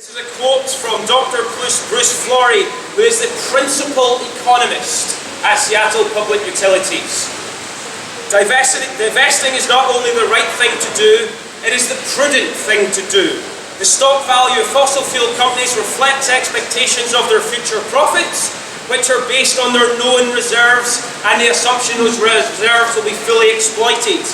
This is a quote from Dr. Bruce Flory, who is the principal economist at Seattle Public Utilities. Divesting is not only the right thing to do, it is the prudent thing to do. The stock value of fossil fuel companies reflects expectations of their future profits, which are based on their known reserves and the assumption those reserves will be fully exploited.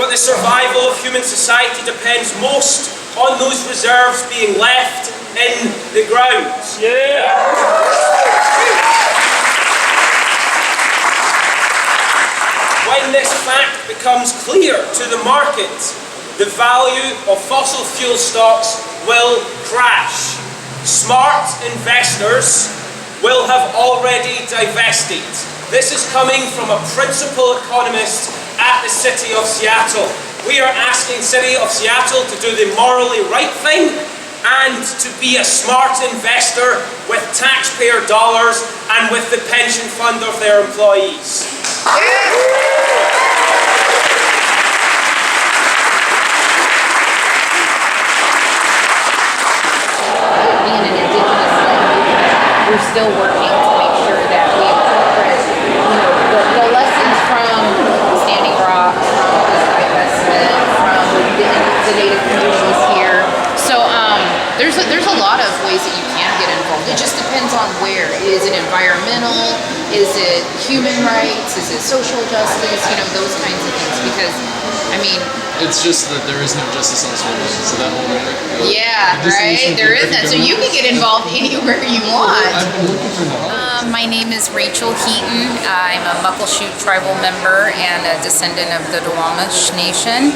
But the survival of human society depends most on those reserves being left in the ground. Yeah. When this fact becomes clear to the market, the value of fossil fuel stocks will crash. Smart investors will have already divested. This is coming from a principal economist at the City of Seattle. We are asking City of Seattle to do the morally right thing and to be a smart investor with taxpayer dollars and with the pension fund of their employees. Being an Indigenous land, we're still working to make sure that we incorporate, the lessons from Standing Rock, from this divestment, from the Native communities here. So there's a lot of ways that you can get involved. It just depends on where. Is it environmental? Is it human rights? Is it social justice? Those kinds of things. Because, it's just that there is no justice on this world, so that won't work. Yeah, right? There is that. So you can get involved anywhere you want. I've been looking for that. My name is Rachel Heaton. I'm a Muckleshoot tribal member and a descendant of the Duwamish Nation.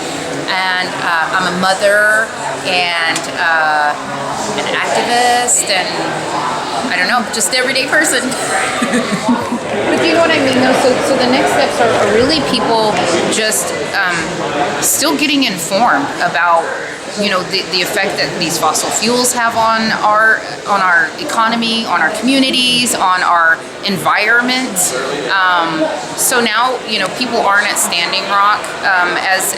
And I'm a mother and an activist and, I don't know, just everyday person. But you know what I mean, though? So the next steps are really people just Still getting informed about the effect that these fossil fuels have on our economy, on our communities, on our environment. So now people aren't at Standing Rock as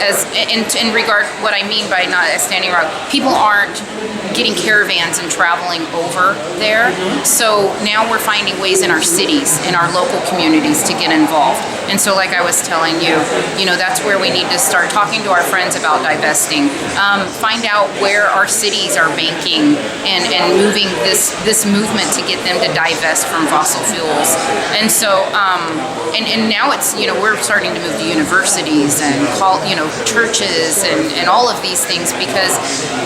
in regard what I mean by not at Standing Rock. People aren't getting caravans and traveling over there. So now we're finding ways in our cities, in our local communities to get involved. And so like I was telling you, that's where we need to start talking to our friends about divesting. Find out where our cities are banking and moving this movement to get them to divest from fossil fuels. And so, and now it's, we're starting to move to universities and churches and all of these things, because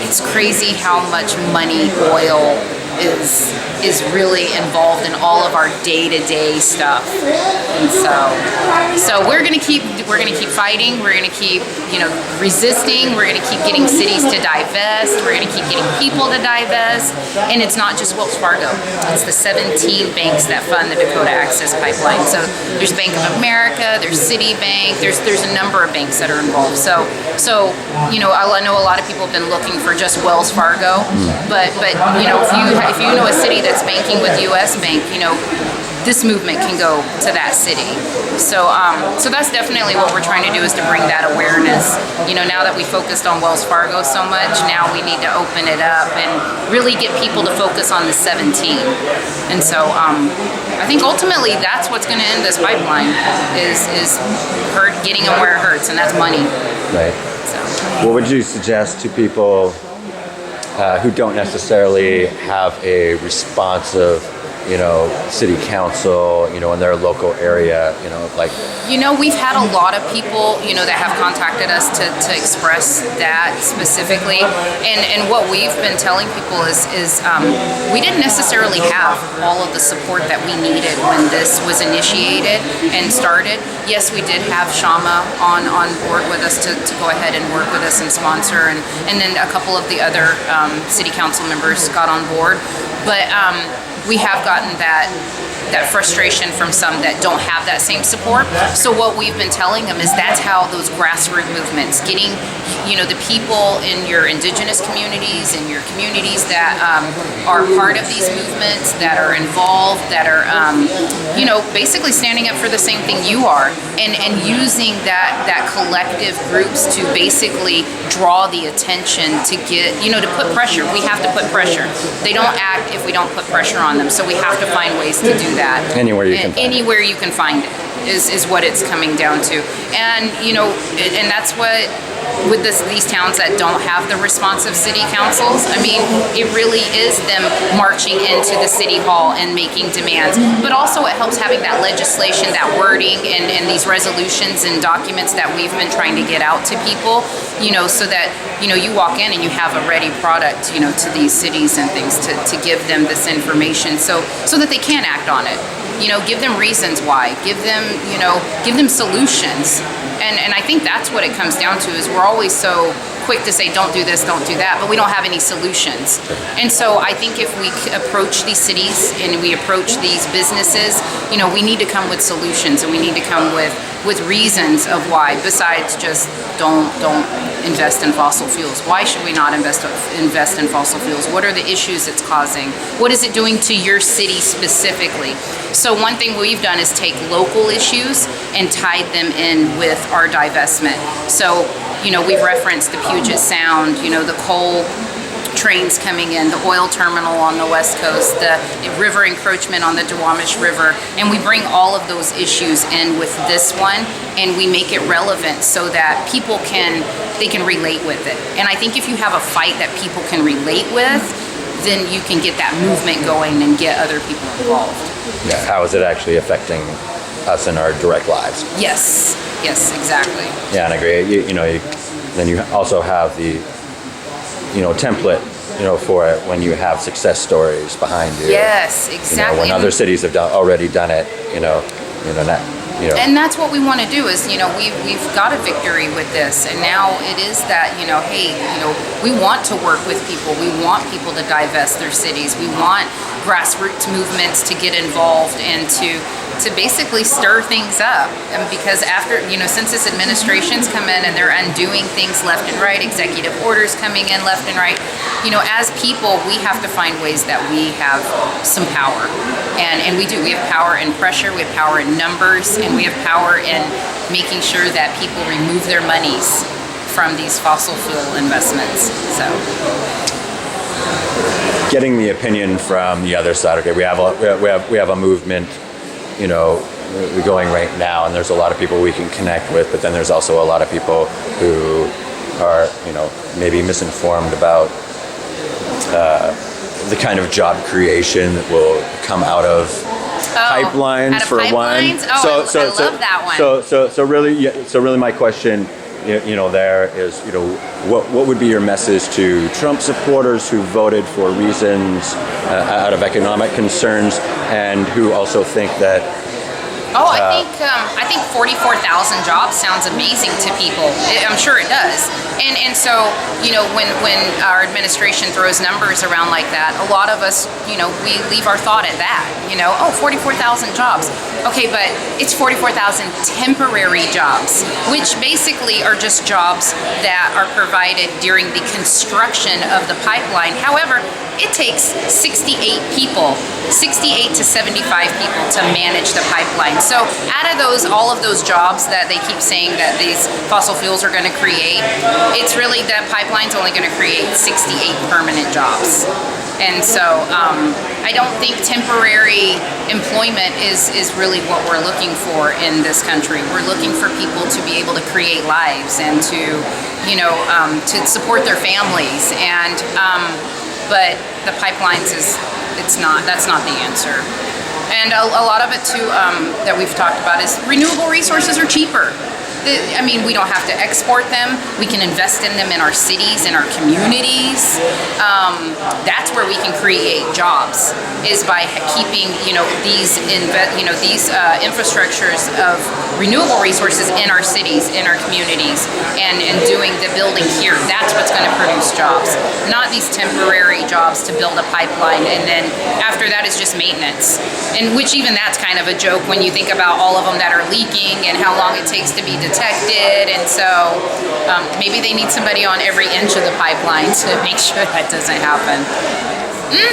it's crazy how much money oil is really involved in all of our day-to-day stuff. And so we're gonna keep fighting. We're gonna keep resisting. We're gonna keep getting cities to divest. We're gonna keep getting people to divest. And it's not just Wells Fargo. It's the 17 banks that fund the Dakota Access Pipeline. So there's Bank of America, there's Citibank, there's a number of banks that are involved. So I know a lot of people have been looking for just Wells Fargo, but if you know a city that's banking with U.S. Bank, this movement can go to that city. So that's definitely what we're trying to do, is to bring that awareness. Now that we focused on Wells Fargo so much, now we need to open it up and really get people to focus on the 17. And so I think ultimately that's what's going to end this pipeline is getting them where it hurts, and that's money. Right. So. What would you suggest to people who don't necessarily have a responsive, city council, in their local area, we've had a lot of people, that have contacted us to express that specifically. And what we've been telling people is we didn't necessarily have all of the support that we needed when this was initiated and started. Yes, we did have Shama on board with us to go ahead and work with us and sponsor, and then a couple of the other city council members got on board. But we have gotten that that frustration from some that don't have that same support. So what we've been telling them is that's how those grassroots movements, getting, the people in your indigenous communities and your communities that are part of these movements, that are involved, that are, basically standing up for the same thing you are, and using that collective groups to basically draw the attention to get, to put pressure. We have to put pressure. They don't act if we don't put pressure on them. So we have to find ways to do that. Anywhere you can find anywhere you can find it is what it's coming down to. And and that's what, with these towns that don't have the responsive city councils, I mean, it really is them marching into the city hall and making demands. But also it helps having that legislation, that wording, and these resolutions and documents that we've been trying to get out to people, so that, you walk in and you have a ready product, to these cities and things to give them this information so that they can act on it. Give them reasons why, give them solutions. And I think that's what it comes down to, is we're always so quick to say, don't do this, don't do that, but we don't have any solutions. And so I think if we approach these cities and we approach these businesses, we need to come with solutions, and we need to come with reasons of why, besides just don't invest in fossil fuels. Why should we not invest in fossil fuels? What are the issues it's causing? What is it doing to your city specifically? So one thing we've done is take local issues and tied them in with our divestment. So, we've referenced the Puget Sound, the coal trains coming in, the oil terminal on the West Coast, the river encroachment on the Duwamish River, and we bring all of those issues in with this one, and we make it relevant so that people can relate with it. And I think if you have a fight that people can relate with, then you can get that movement going and get other people involved. Yeah, how is it actually affecting us in our direct lives? Yes, exactly. Yeah, and I agree. Then you also have the template for it when you have success stories behind you. Yes, exactly. When other cities have already done it, And that's what we want to do is, we've got a victory with this, and now it is that, hey, we want to work with people. We want people to divest their cities. We want grassroots movements to get involved and to basically stir things up. And because after, since this administration's come in and they're undoing things left and right, executive orders coming in left and right, as people, we have to find ways that we have some power. And we do. We have power in pressure, we have power in numbers, and we have power in making sure that people remove their monies from these fossil fuel investments. So, getting the opinion from the other side. Okay, we have a movement, we're going right now, and there's a lot of people we can connect with, but then there's also a lot of people who are, maybe misinformed about the kind of job creation that will come out of pipelines, out of for pipelines? one. Oh, I love that one. So really my question, there is, what would be your message to Trump supporters who voted for reasons out of economic concerns, and who also think that I think 44,000 jobs sounds amazing to people. I'm sure it does. And so, when our administration throws numbers around like that, a lot of us, we leave our thought at that. 44,000 jobs. Okay, but it's 44,000 temporary jobs, which basically are just jobs that are provided during the construction of the pipeline. However, it takes 68 to 75 people to manage the pipeline. So out of all of those jobs that they keep saying that these fossil fuels are going to create, it's really that pipeline's only going to create 68 permanent jobs. And so I don't think temporary employment is really what we're looking for in this country. We're looking for people to be able to create lives and to support their families. And but the pipelines that's not the answer. And a lot of it too that we've talked about is renewable resources are cheaper. I mean, we don't have to export them. We can invest in them in our cities, in our communities. That's where we can create jobs, is by keeping, these infrastructures of renewable resources in our cities, in our communities, and doing the building here. That's what's going to produce jobs, not these temporary jobs to build a pipeline, and then after that is just maintenance. And which even that's kind of a joke when you think about all of them that are leaking and how long it takes to be detected. And so maybe they need somebody on every inch of the pipeline to make sure that doesn't happen.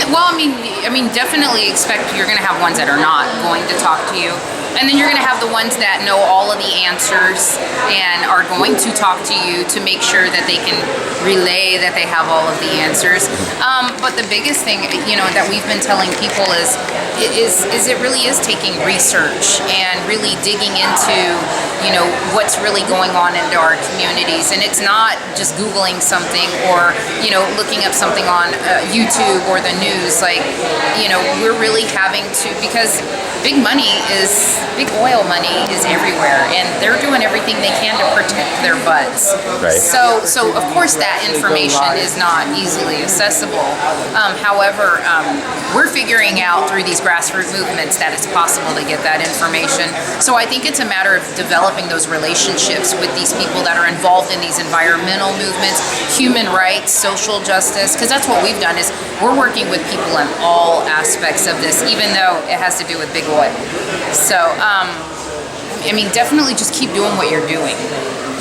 Well, I mean, definitely expect you're going to have ones that are not going to talk to you. And then you're going to have the ones that know all of the answers and are going to talk to you to make sure that they can relay that they have all of the answers. But the biggest thing, that we've been telling people is it really is taking research and really digging into, what's really going on into our communities. And it's not just Googling something or, looking up something on YouTube or the news. Like, we're really having to, because big oil money is everywhere, and they're doing everything they can to protect their butts. Right. So of course that information is not easily accessible. However, we're figuring out through these grassroots movements that it's possible to get that information. So I think it's a matter of developing those relationships with these people that are involved in these environmental movements, human rights, social justice, because that's what we've done is we're working with people in all aspects of this, even though it has to do with big oil. So, definitely just keep doing what you're doing,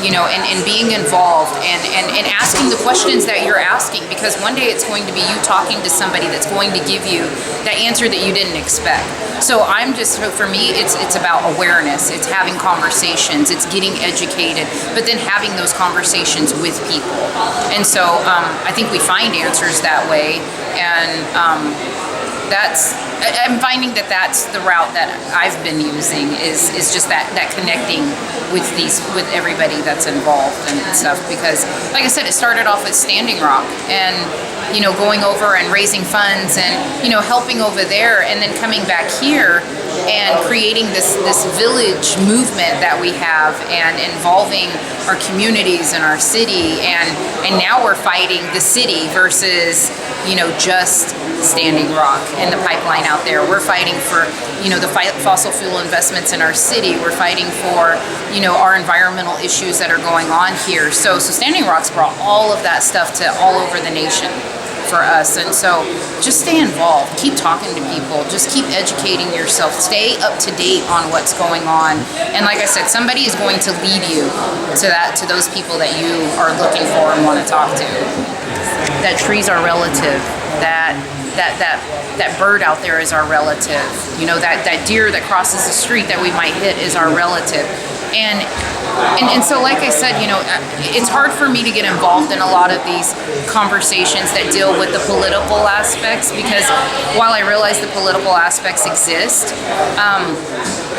and being involved and asking the questions that you're asking, because one day it's going to be you talking to somebody that's going to give you that answer that you didn't expect. So for me, it's about awareness. It's having conversations. It's getting educated, but then having those conversations with people. And so I think we find answers that way, and I'm finding that that's the route that I've been using is just that connecting with everybody that's involved and stuff, because like I said, it started off with Standing Rock and going over and raising funds and helping over there, and then coming back here and creating this village movement that we have and involving our communities and our city, and now we're fighting the city versus just Standing Rock and the pipeline out there. We're fighting for the fossil fuel investments in our city. We're fighting for our environmental issues that are going on here. So Standing Rock's brought all of that stuff to all over the nation for us. And so just stay involved, keep talking to people, just keep educating yourself, stay up to date on what's going on. And like I said, somebody is going to lead you to those people that you are looking for and want to talk to. That trees are relative, that bird out there is our relative, that deer that crosses the street that we might hit is our relative. And so, like I said, it's hard for me to get involved in a lot of these conversations that deal with the political aspects, because while I realize the political aspects exist,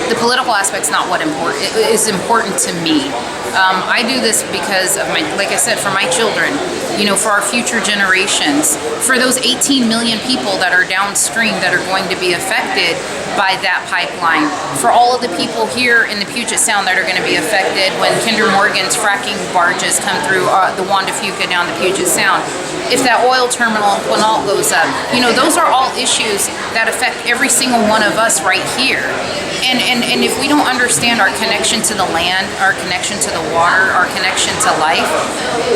the political aspect's not what is important to me. I do this because of like I said, for my children, for our future generations, for those 18 million people that are downstream that are going to be affected by that pipeline, for all of the people here in the Puget Sound that are going to be affected when Kinder Morgan's fracking barges come through the Juan de Fuca down the Puget Sound. If that oil terminal in Quinault goes up, those are all issues that affect every single one of us right here. And if we don't understand our connection to the land, our connection to the water, our connection to life,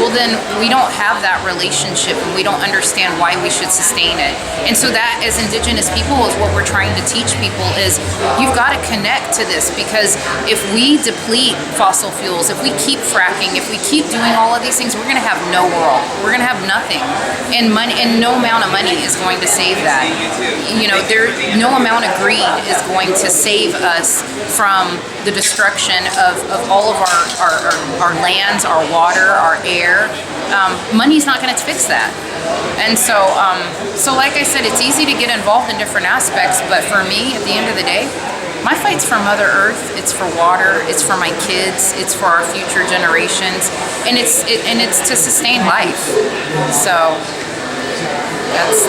well then we don't have that relationship, and we don't understand why we should sustain it. And so that, as Indigenous people, is what we're trying to teach people, is you've got to connect to this, because if we deplete fossil fuels, if we keep fracking, if we keep doing all of these things, we're going to have no world. We're going to have nothing. And money, and no amount of money is going to save that. No amount of greed is going to save us from the destruction of all of our lands, our water, our air. Money's not going to fix that. And so like I said, it's easy to get involved in different aspects, but for me, at the end of the day, my fight's for Mother Earth, it's for water, it's for my kids, it's for our future generations, and it's to sustain life. So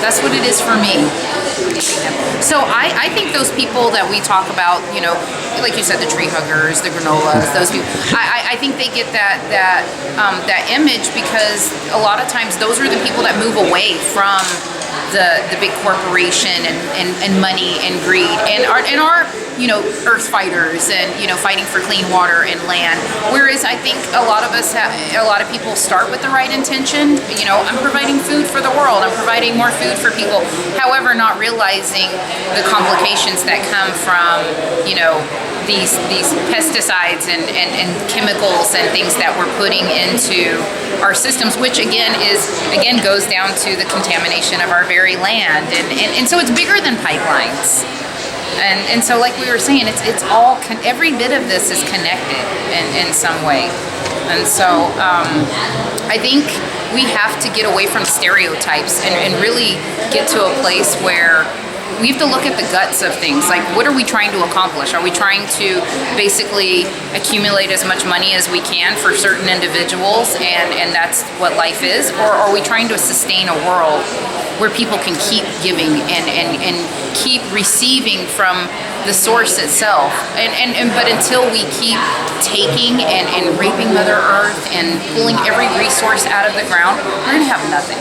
that's what it is for me. keeping him. So I think those people that we talk about, like you said, the tree huggers, the granolas, those people, I think they get that image because a lot of times those are the people that move away from the big corporation and money and greed and are earth fighters and fighting for clean water and land. Whereas I think a lot of people start with the right intention. I'm providing food for the world. I'm providing more food for people. However, not realizing the complications that come from these pesticides and chemicals and things that we're putting into our systems, which again goes down to the contamination of our very land, and so it's bigger than pipelines. And so, like we were saying, it's all every bit of this is connected in some way. And so, I think we have to get away from stereotypes and really get to a place where we have to look at the guts of things. Like, what are we trying to accomplish? Are we trying to basically accumulate as much money as we can for certain individuals, and that's what life is? Or are we trying to sustain a world where people can keep giving and keep receiving from the source itself? But until we keep taking and raping Mother Earth and pulling every resource out of the ground, we're going to have nothing.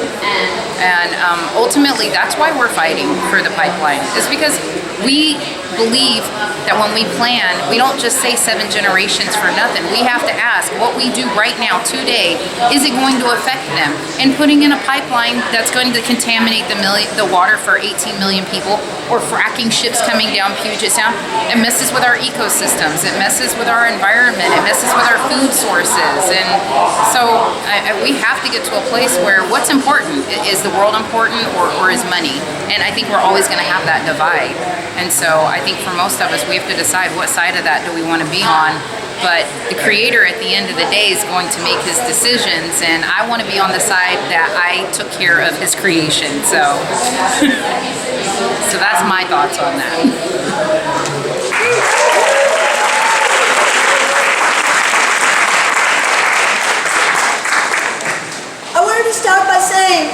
And ultimately, that's why we're fighting for the pipeline, is because we believe that when we plan, we don't just say 7 generations for nothing. We have to ask, what we do right now, today, is it going to affect them? And putting in a pipeline that's going to contaminate the water for 18 million people, or fracking ships coming down Puget Sound, it messes with our ecosystems, it messes with our environment, it messes with our food sources. And so we have to get to a place where what's important? Is the world important, or is money? And I think we're always going to have that divide. And so I think for most of us, we have to decide what side of that do we want to be on. But the Creator at the end of the day is going to make his decisions, and I want to be on the side that I took care of his creation. So, so that's my thoughts on that. I wanted to start by saying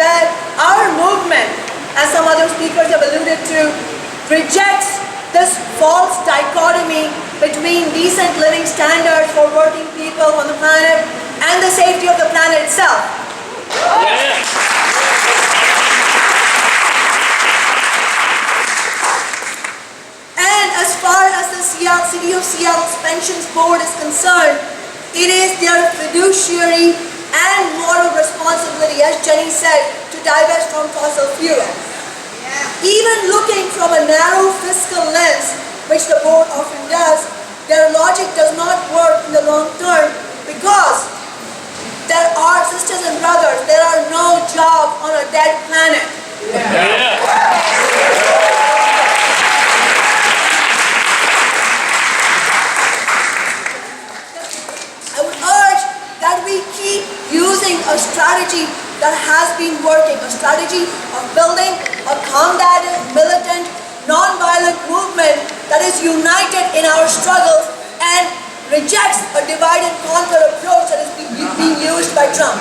that our movement, as some other speakers have alluded to, rejects this false dichotomy between decent living standards for working people on the planet and the safety of the planet itself. And as far as the City of Seattle's Pensions Board is concerned, it is their fiduciary and moral responsibility, as Jenny said, to divest from fossil fuel. Even looking from a narrow fiscal lens, which the board often does, their logic does not work in the long term, because there are, sisters and brothers, there are no jobs on a dead planet. I would urge that we keep using a strategy that has been working, a strategy of building a combative, militant, non-violent movement that is united in our struggles and rejects a divide and conquer approach that is being used by Trump.